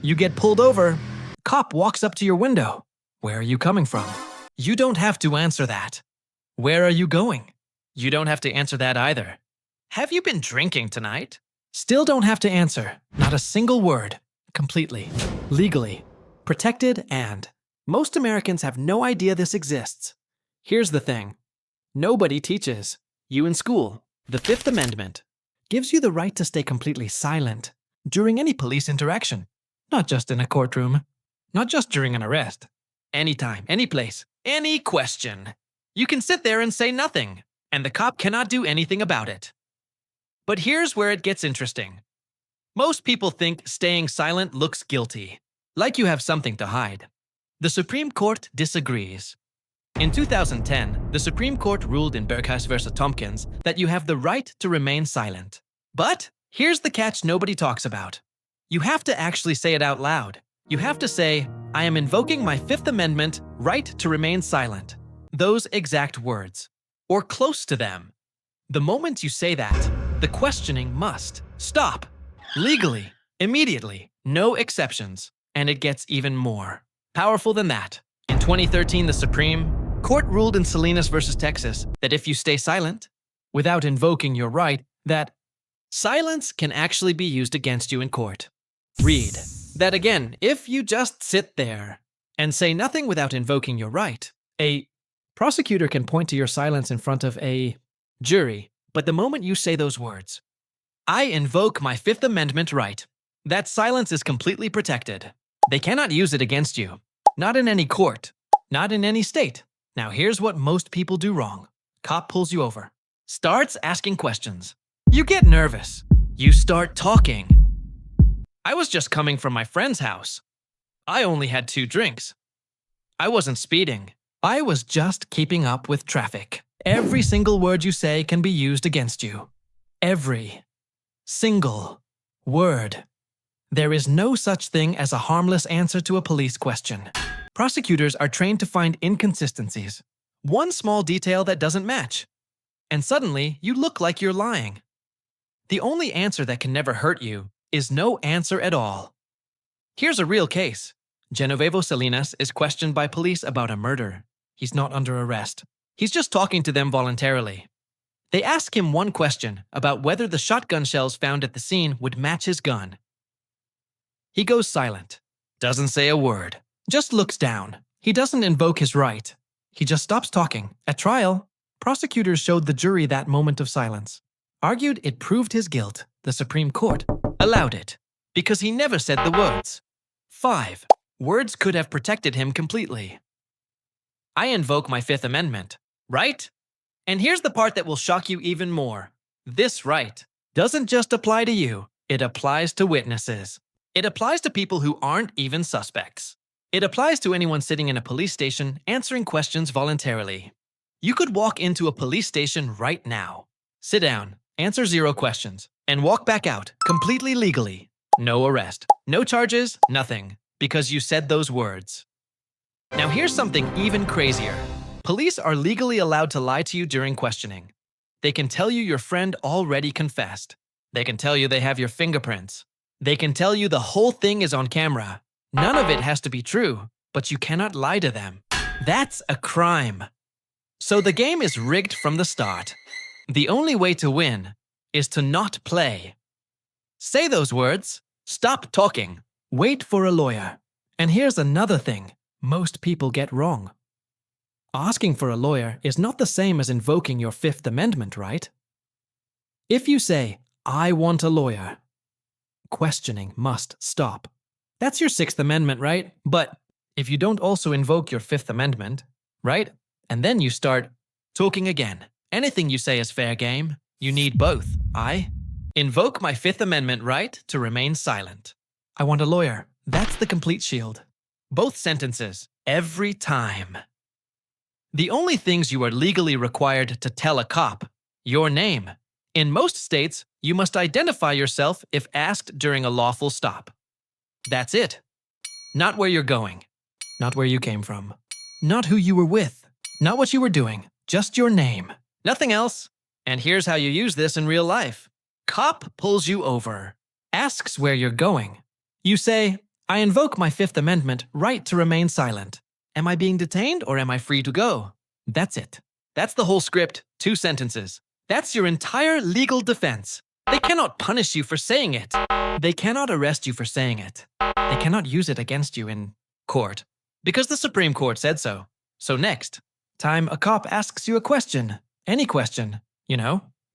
You get pulled over. Cop walks up to your window. Where are you coming from? You don't have to answer that. Where are you going? You don't have to answer that either. Have you been drinking tonight? Still don't have to answer. Not a single word. Completely. Legally. Protected and. Most Americans have no idea this exists. Here's the thing. Nobody teaches you in school. The Fifth Amendment gives you the right to stay completely silent during any police interaction. Not just in a courtroom. Not just during an arrest. Anytime, any place, any question. You can sit there and say nothing, and the cop cannot do anything about it. But here's where it gets interesting. Most people think staying silent looks guilty, like you have something to hide. The Supreme Court disagrees. In 2010, the Supreme Court ruled in Berghuis versus Thompkins that you have the right to remain silent. But here's the catch nobody talks about. You have to actually say it out loud. You have to say, I am invoking my Fifth Amendment right to remain silent. Those exact words. Or close to them. The moment you say that, the questioning must stop. Legally, immediately, no exceptions. And it gets even more powerful than that. In 2013, the Supreme Court ruled in Salinas versus Texas that if you stay silent, without invoking your right, that silence can actually be used against you in court. Read that again, if you just sit there and say nothing without invoking your right, a prosecutor can point to your silence in front of a jury, but the moment you say those words, I invoke my Fifth Amendment right, that silence is completely protected. They cannot use it against you. Not in any court. Not in any state. Now here's what most people do wrong. Cop pulls you over. Starts asking questions. You get nervous. You start talking. I was just coming from my friend's house. I only had 2 drinks. I wasn't speeding. I was just keeping up with traffic. Every single word you say can be used against you. Every single word. There is no such thing as a harmless answer to a police question. Prosecutors are trained to find inconsistencies. One small detail that doesn't match. And suddenly, you look like you're lying. The only answer that can never hurt you is no answer at all. Here's a real case. Salinas is questioned by police about a murder. He's not under arrest. He's just talking to them voluntarily. They ask him one question about whether the shotgun shells found at the scene would match his gun. He goes silent. Doesn't say a word. Just looks down. He doesn't invoke his right. He just stops talking. At trial, prosecutors showed the jury that moment of silence. Argued it proved his guilt. The Supreme Court allowed it because he never said the words. 5 words could have protected him completely. I invoke my Fifth Amendment, right? And here's the part that will shock you even more. This right doesn't just apply to you, it applies to witnesses. It applies to people who aren't even suspects. It applies to anyone sitting in a police station answering questions voluntarily. You could walk into a police station right now, sit down, answer 0 questions, and walk back out completely legally. No arrest, no charges, nothing, because you said those words. Now here's something even crazier. Police are legally allowed to lie to you during questioning. They can tell you your friend already confessed. They can tell you they have your fingerprints. They can tell you the whole thing is on camera. None of it has to be true, but you cannot lie to them. That's a crime. So the game is rigged from the start. The only way to win is to not play. Say those words. Stop talking. Wait for a lawyer. And here's another thing most people get wrong. Asking for a lawyer is not the same as invoking your Fifth Amendment, right? If you say, I want a lawyer, questioning must stop. That's your Sixth Amendment, right? But if you don't also invoke your Fifth Amendment, right? And then you start talking again. Anything you say is fair game. You need both. I invoke my Fifth Amendment right to remain silent. I want a lawyer. That's the complete shield. Both sentences, every time. The only things you are legally required to tell a cop, your name. In most states, you must identify yourself if asked during a lawful stop. That's it. Not where you're going. Not where you came from. Not who you were with. Not what you were doing. Just your name. Nothing else. And here's how you use this in real life. Cop pulls you over. Asks where you're going. You say, I invoke my Fifth Amendment right to remain silent. Am I being detained or am I free to go? That's it. That's the whole script, 2 sentences. That's your entire legal defense. They cannot punish you for saying it. They cannot arrest you for saying it. They cannot use it against you in court, because the Supreme Court said so. So next time a cop asks you a question, any question,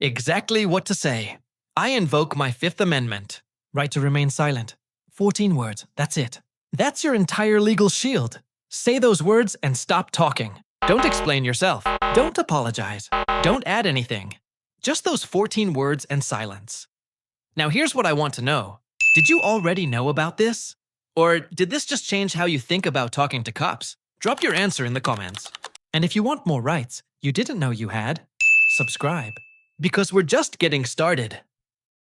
exactly what to say. I invoke my Fifth Amendment. Right to remain silent. 14 words, that's it. That's your entire legal shield. Say those words and stop talking. Don't explain yourself. Don't apologize. Don't add anything. Just those 14 words and silence. Now here's what I want to know. Did you already know about this? Or did this just change how you think about talking to cops? Drop your answer in the comments. And if you want more rights you didn't know you had, subscribe. Because we're just getting started.